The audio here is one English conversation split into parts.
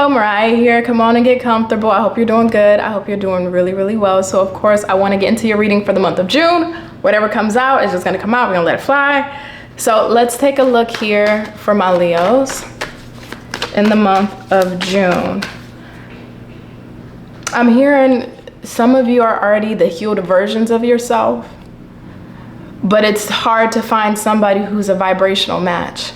Leo, Mariah here. Come on and get comfortable. I hope you're doing good. I hope you're doing really, really well. So of course, I want to get into your reading for the month of June. Whatever comes out is just going to come out. We're going to let it fly. So let's take a look here for my Leos in the month of June. I'm hearing some of you are already the healed versions of yourself, but it's hard to find somebody who's a vibrational match.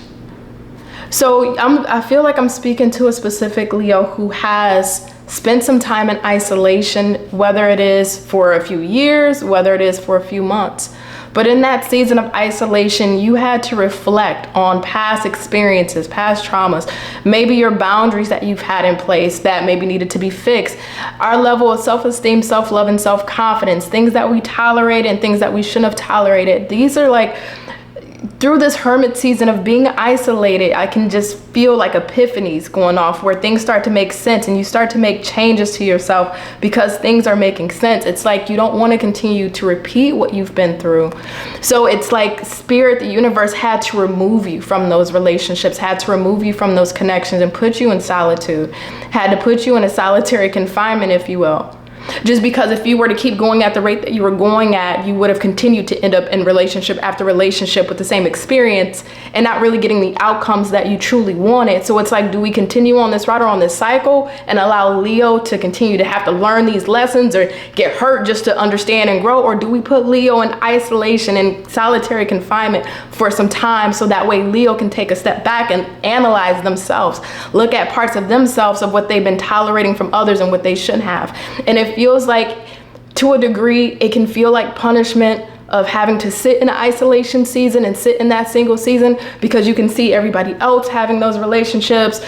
So I feel like I'm speaking to a specific Leo who has spent some time in isolation, whether it is for a few years, whether it is for a few months. But in that season of isolation, you had to reflect on past experiences, past traumas, maybe your boundaries that you've had in place that maybe needed to be fixed, our level of self-esteem, self-love, and self-confidence, things that we tolerated and things that we shouldn't have tolerated. These are like, through this hermit season of being isolated, I can just feel like epiphanies going off where things start to make sense and you start to make changes to yourself because things are making sense. It's like you don't want to continue to repeat what you've been through. So it's like spirit, the universe had to remove you from those relationships, had to remove you from those connections and put you in solitude, had to put you in a solitary confinement, if you will. Just because if you were to keep going at the rate that you were going at, you would have continued to end up in relationship after relationship with the same experience and not really getting the outcomes that you truly wanted. So it's like, do we continue on this route or on this cycle and allow Leo to continue to have to learn these lessons or get hurt just to understand and grow? Or do we put Leo in isolation and solitary confinement for some time so that way Leo can take a step back and analyze themselves, look at parts of themselves of what they've been tolerating from others and what they shouldn't have. And it feels like, to a degree, it can feel like punishment of having to sit in an isolation season and sit in that single season because you can see everybody else having those relationships,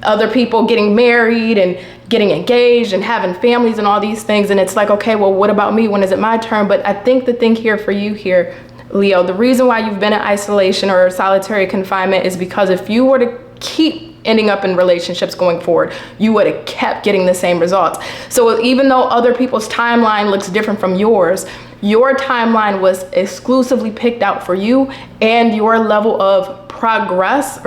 other people getting married and getting engaged and having families and all these things. And it's like, okay, well, what about me? When is it my turn? But I think the thing here for you here, Leo, the reason why you've been in isolation or solitary confinement is because if you were to keep ending up in relationships going forward, you would have kept getting the same results. So even though other people's timeline looks different from yours, your timeline was exclusively picked out for you and your level of progression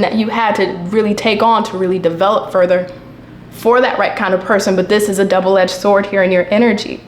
that you had to really take on to really develop further for that right kind of person. But this is a double-edged sword here in your energy.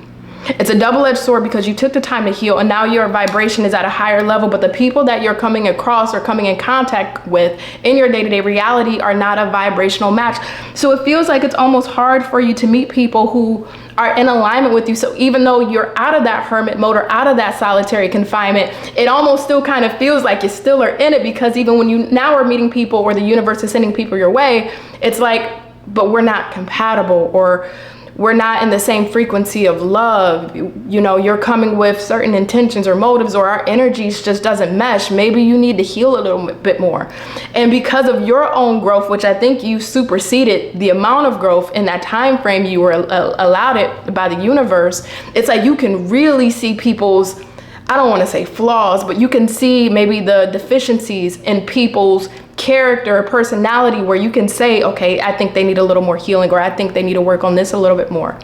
It's a double-edged sword because you took the time to heal and now your vibration is at a higher level, but the people that you're coming across or coming in contact with in your day-to-day reality are not a vibrational match. So it feels like it's almost hard for you to meet people who are in alignment with you. So even though you're out of that hermit mode or out of that solitary confinement, it almost still kind of feels like you still are in it, because even when you now are meeting people or the universe is sending people your way, it's like, but we're not compatible, or we're not in the same frequency of love. You know, you're coming with certain intentions or motives, or our energies just doesn't mesh. Maybe you need to heal a little bit more. And because of your own growth, which I think you superseded the amount of growth in that time frame you were allowed it by the universe, it's like you can really see people's, I don't want to say flaws, but you can see maybe the deficiencies in people's character or personality where you can say, okay, I think they need a little more healing, or I think they need to work on this a little bit more.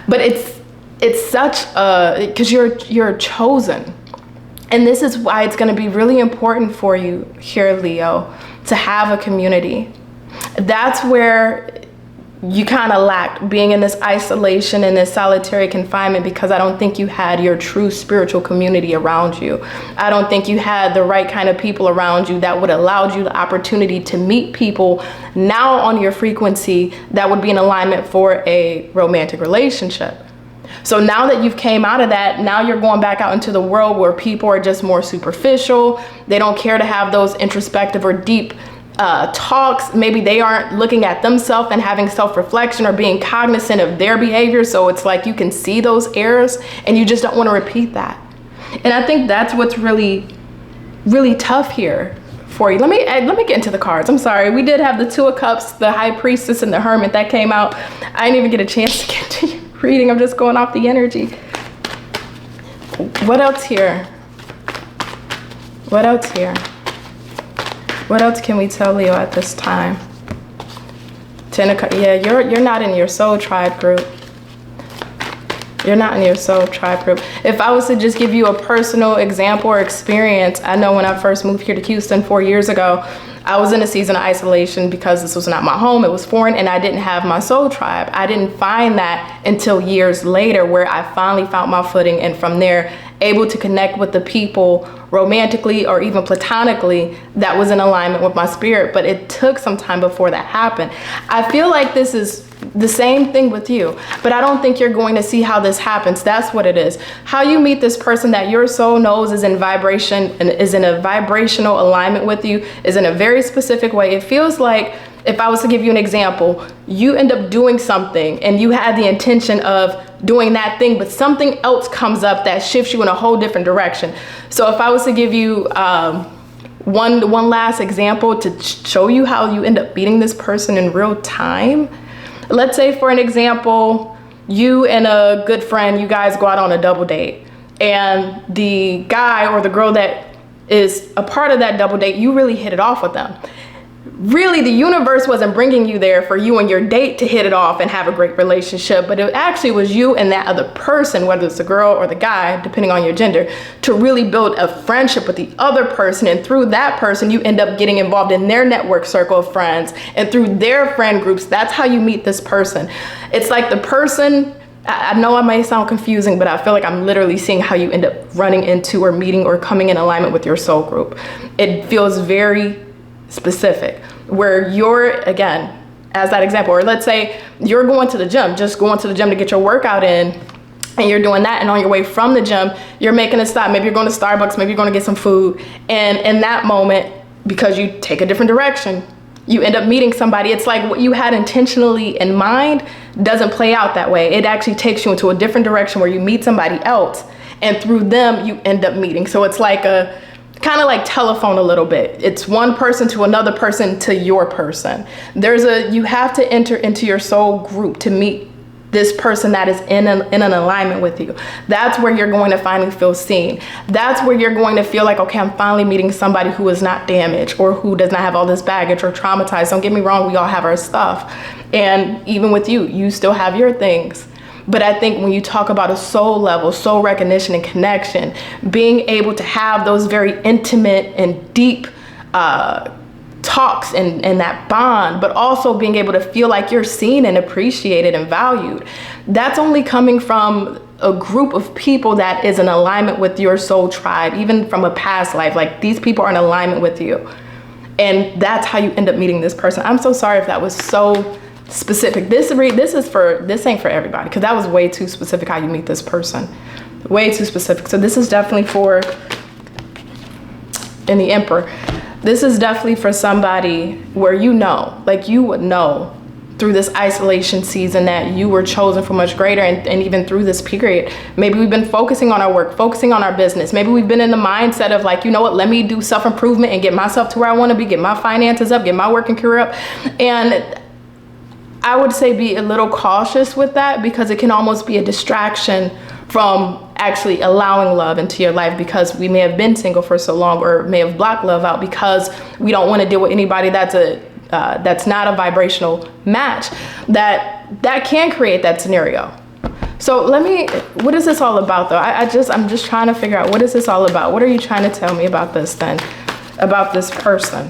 But it's such a, because you're chosen. And this is why it's going to be really important for you here, Leo, to have a community. That's where you kind of lacked, being in this isolation and this solitary confinement, because I don't think you had your true spiritual community around you. I don't think you had the right kind of people around you that would allow you the opportunity to meet people now on your frequency that would be in alignment for a romantic relationship. So now that you've came out of that, now you're going back out into the world where people are just more superficial. They don't care to have those introspective or deep talks. Maybe they aren't looking at themselves and having self-reflection or being cognizant of their behavior. So it's like you can see those errors and you just don't want to repeat that. And I think that's what's really, really tough here for you. Let me get into the cards. I'm sorry. We did have the Two of Cups, the High Priestess, and the Hermit that came out. I didn't even get a chance to get to your reading. I'm just going off the energy. What else here? What else here? What else can we tell Leo at this time? Yeah, you're not in your soul tribe group. You're not in your soul tribe group. If I was to just give you a personal example or experience, I know when I first moved here to Houston 4 years ago, I was in a season of isolation because this was not my home, it was foreign, and I didn't have my soul tribe. I didn't find that until years later, where I finally found my footing, and from there, able to connect with the people romantically or even platonically that was in alignment with my spirit. But it took some time before that happened. I feel like this is the same thing with you, but I don't think you're going to see how this happens. That's what it is. How you meet this person that your soul knows is in vibration and is in a vibrational alignment with you is in a very specific way. It feels like, if I was to give you an example, you end up doing something and you had the intention of doing that thing, but something else comes up that shifts you in a whole different direction. So if I was to give you one last example to show you how you end up meeting this person in real time. Let's say, for an example, you and a good friend, you guys go out on a double date, and the guy or the girl that is a part of that double date, you really hit it off with them. Really, the universe wasn't bringing you there for you and your date to hit it off and have a great relationship, but it actually was you and that other person, whether it's the girl or the guy, depending on your gender, to really build a friendship with the other person. And through that person, you end up getting involved in their network circle of friends, and through their friend groups, that's how you meet this person. It's like the person, I know it may sound confusing, but I feel like I'm literally seeing how you end up running into or meeting or coming in alignment with your soul group. It feels very specific, where you're, again, as that example, or let's say you're going to the gym, just going to the gym to get your workout in, and you're doing that, and on your way from the gym, you're making a stop. Maybe you're going to Starbucks, maybe you're going to get some food, and in that moment, because you take a different direction, you end up meeting somebody. It's like what you had intentionally in mind doesn't play out that way. It actually takes you into a different direction where you meet somebody else, and through them, you end up meeting. So it's like a kind of like telephone a little bit. It's one person to another person to your person. You have to enter into your soul group to meet this person that is in an alignment with you. That's where you're going to finally feel seen. That's where you're going to feel like, okay, I'm finally meeting somebody who is not damaged or who does not have all this baggage or traumatized. Don't get me wrong, we all have our stuff. And even with you, you still have your things. But I think when you talk about a soul level, soul recognition and connection, being able to have those very intimate and deep talks and that bond, but also being able to feel like you're seen and appreciated and valued, that's only coming from a group of people that is in alignment with your soul tribe, even from a past life. Like, these people are in alignment with you. And that's how you end up meeting this person. I'm so sorry if that was so specific. This ain't for everybody, because that was way too specific how you meet this person. Way too specific. So this is definitely for, in the Emperor, this is definitely for somebody where you know, like you would know through this isolation season that you were chosen for much greater. And even through this period, maybe we've been focusing on our work, focusing on our business. Maybe we've been in the mindset of like, you know what, let me do self-improvement and get myself to where I want to be, get my finances up, get my working career up. And I would say be a little cautious with that, because it can almost be a distraction from actually allowing love into your life, because we may have been single for so long, or may have blocked love out because we don't want to deal with anybody that's not a vibrational match that can create that scenario. So what is this all about though? I'm just trying to figure out, what is this all about? What are you trying to tell me about this then, about this person?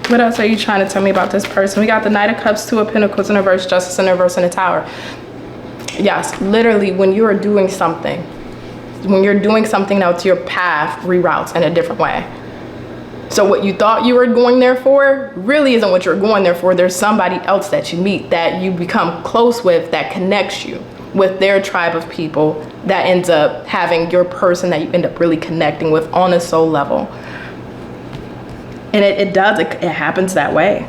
What else are you trying to tell me about this person? We got the Knight of Cups, Two of Pentacles in reverse, Justice in reverse, and the Tower. Yes, literally, when you are doing something, else, your path reroutes in a different way. So what you thought you were going there for really isn't what you're going there for. There's somebody else that you meet, that you become close with, that connects you with their tribe of people, that ends up having your person that you end up really connecting with on a soul level. And it happens that way.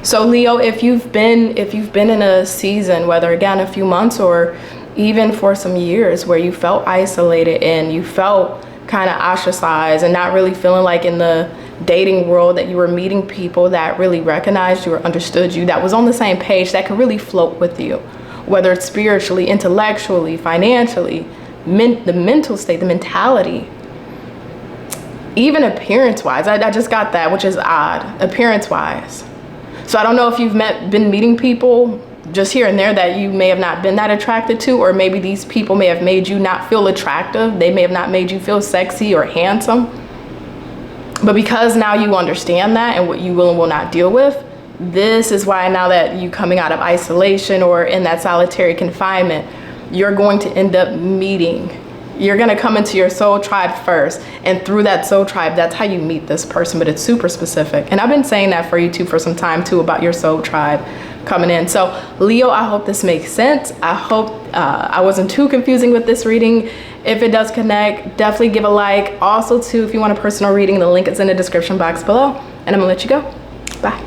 So Leo, if you've been in a season, whether again a few months or even for some years, where you felt isolated and you felt kind of ostracized and not really feeling like in the dating world that you were meeting people that really recognized you or understood you, that was on the same page, that could really float with you, whether it's spiritually, intellectually, financially, the mental state, the mentality, even appearance-wise. I just got that, which is odd, appearance-wise. So I don't know if you've been meeting people just here and there that you may have not been that attracted to, or maybe these people may have made you not feel attractive. They may have not made you feel sexy or handsome. But because now you understand that and what you will and will not deal with, this is why now that you coming out of isolation or in that solitary confinement, you're going to end up meeting. You're going to come into your soul tribe first. And through that soul tribe, that's how you meet this person. But it's super specific. And I've been saying that for you too for some time too, about your soul tribe coming in. So Leo, I hope this makes sense. I hope I wasn't too confusing with this reading. If it does connect, definitely give a like. Also too, if you want a personal reading, the link is in the description box below. And I'm gonna let you go. Bye.